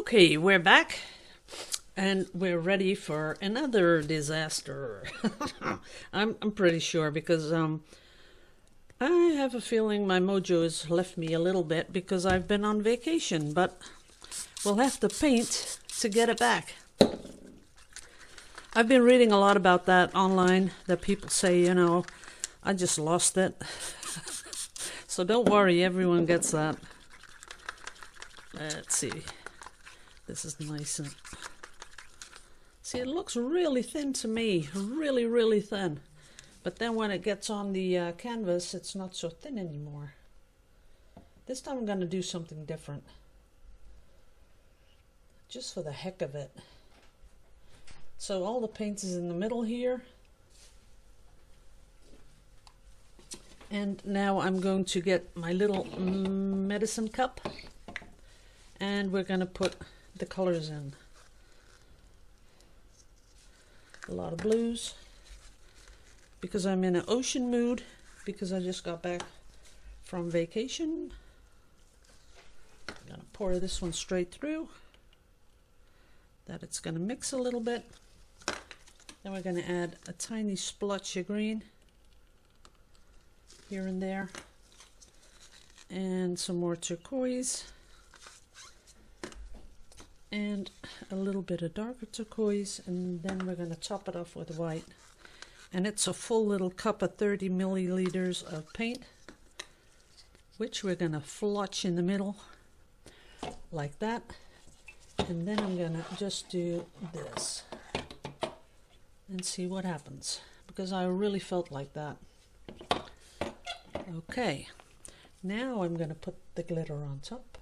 Okay, we're back and we're ready for another disaster. I'm pretty sure because I have a feeling my mojo has left me a little bit because I've been on vacation, but we'll have to paint to get it back. I've been reading a lot about that online, that people say, I just lost it. So don't worry, everyone gets that. Let's see. This is nice. And see, it looks really thin to me. Really, really thin. But then when it gets on the canvas, it's not so thin anymore. This time I'm going to do something different. Just for the heck of it. So all the paint is in the middle here. And now I'm going to get my little medicine cup. And we're going to put the colors in. A lot of blues. Because I'm in an ocean mood. Because I just got back from vacation. I'm going to pour this one straight through. That it's going to mix a little bit. Then we're going to add a tiny splotch of green here and there, and some more turquoise, and a little bit of darker turquoise, and then we're going to top it off with white. And it's a full little cup of 30 milliliters of paint, which we're going to flotch in the middle like that. And then I'm going to just do this and see what happens, because I really felt like that. Okay, now I'm going to put the glitter on top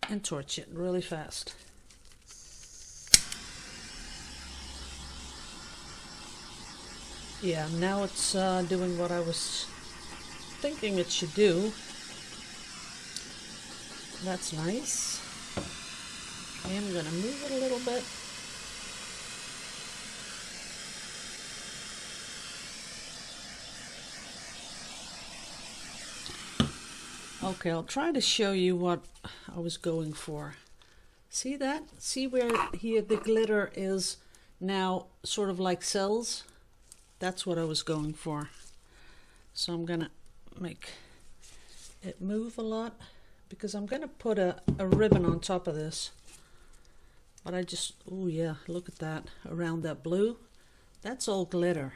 and torch it really fast. Yeah, now it's doing what I was thinking it should do. That's nice. I am going to move it a little bit. Okay, I'll try to show you what I was going for. See that? See where here the glitter is now sort of like cells? That's what I was going for. So I'm going to make it move a lot because I'm going to put a ribbon on top of this. But I just, oh yeah, look at that, around that blue. That's all glitter.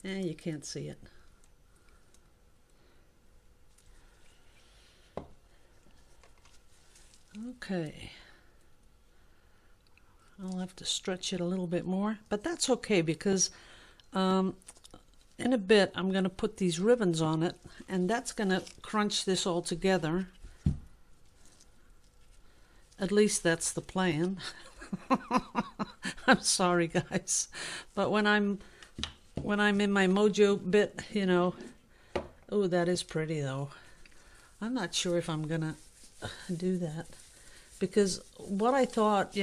And you can't see it. Okay. I'll have to stretch it a little bit more, but that's okay because in a bit I'm going to put these ribbons on it, and that's going to crunch this all together. At least that's the plan. I'm sorry, guys, but when I'm in my mojo bit, oh, that is pretty though. I'm not sure if I'm gonna do that, because what I thought,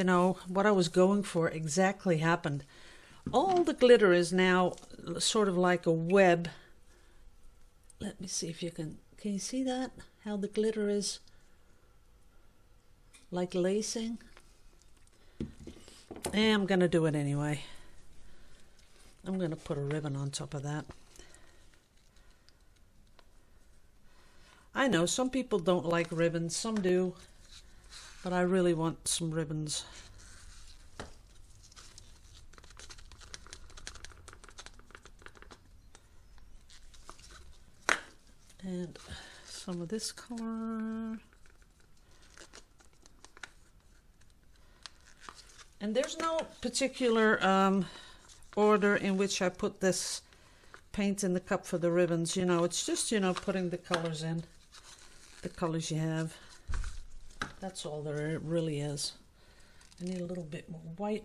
what I was going for exactly happened. All the glitter is now sort of like a web. Let me see if you can you see that? How the glitter is like lacing? And I'm going to do it anyway. I'm going to put a ribbon on top of that. I know some people don't like ribbons, some do, but I really want some ribbons. And some of this color. And there's no particular order in which I put this paint in the cup for the ribbons. It's just, putting the colors in, the colors you have. That's all there really is. I need a little bit more white,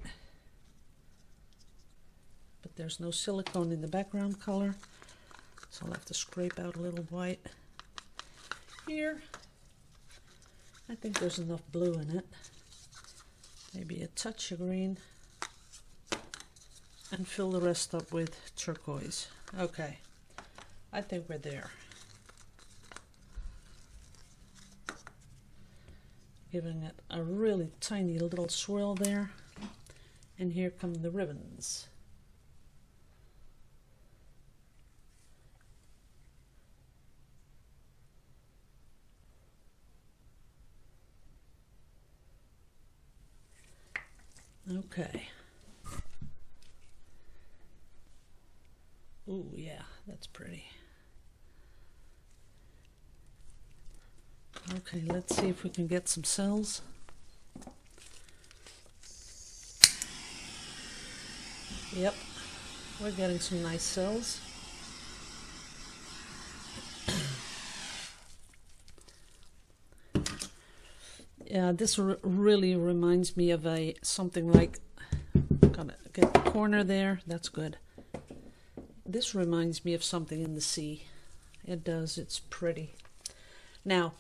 but there's no silicone in the background color, so I'll have to scrape out a little white here. I think there's enough blue in it. Maybe a touch of green, and fill the rest up with turquoise. Okay, I think we're there. giving it a really tiny little swirl there. And here come the ribbons. Okay. Ooh, yeah, that's pretty. Okay, let's see if we can get some cells. Yep, we're getting some nice cells. Yeah, this really reminds me of something like, gotta get the corner there, that's good. This reminds me of something in the sea. It does, it's pretty. Now,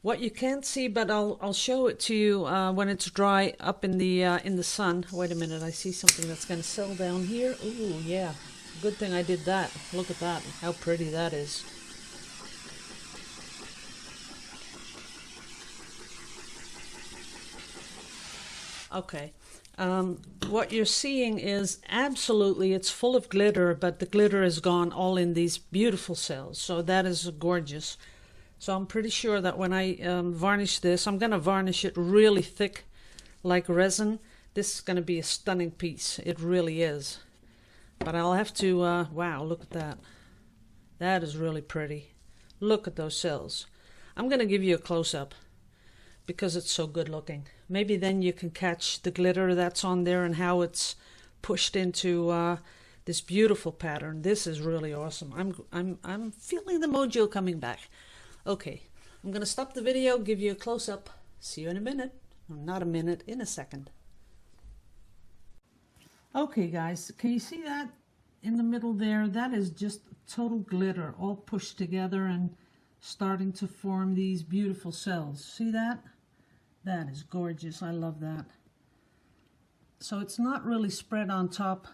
what you can't see, but I'll show it to you when it's dry up in the sun. Wait a minute, I see something that's going to settle down here. Ooh, yeah, good thing I did that. Look at that, how pretty that is. Okay, what you're seeing is absolutely, it's full of glitter, but the glitter is gone all in these beautiful cells. So that is gorgeous. So I'm pretty sure that when I varnish this, I'm going to varnish it really thick like resin. This is going to be a stunning piece. It really is. But I'll have to, wow, look at that. That is really pretty. Look at those cells. I'm going to give you a close-up because it's so good looking. Maybe then you can catch the glitter that's on there and how it's pushed into this beautiful pattern. This is really awesome. I'm feeling the mojo coming back. Okay, I'm going to stop the video, give you a close-up. See you in a minute. Or not a minute, in a second. Okay, guys, can you see that in the middle there? That is just total glitter, all pushed together and starting to form these beautiful cells. See that? That is gorgeous. I love that. So it's not really spread on top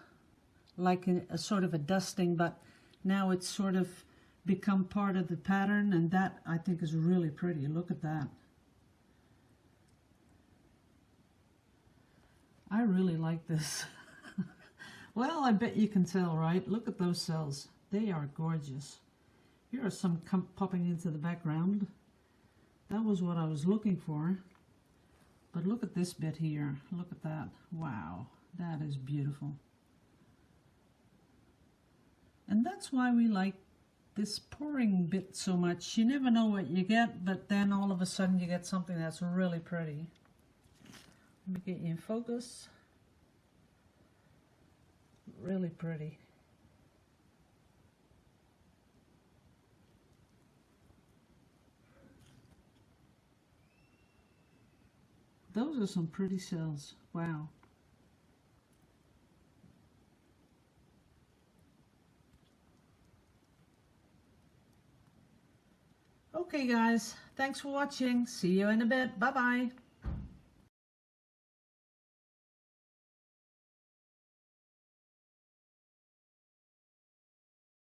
like a sort of a dusting, but now it's sort of become part of the pattern, and that I think is really pretty. Look at that. I really like this. Well, I bet you can tell, right? Look at those cells. They are gorgeous. Here are some popping into the background. That was what I was looking for. But look at this bit here. Look at that. Wow, that is beautiful. And that's why we like this pouring bit so much. You never know what you get, but then all of a sudden you get something that's really pretty. Let me get you in focus. Really pretty. Those are some pretty cells. Wow. Okay, guys. Thanks for watching. See you in a bit. Bye-bye.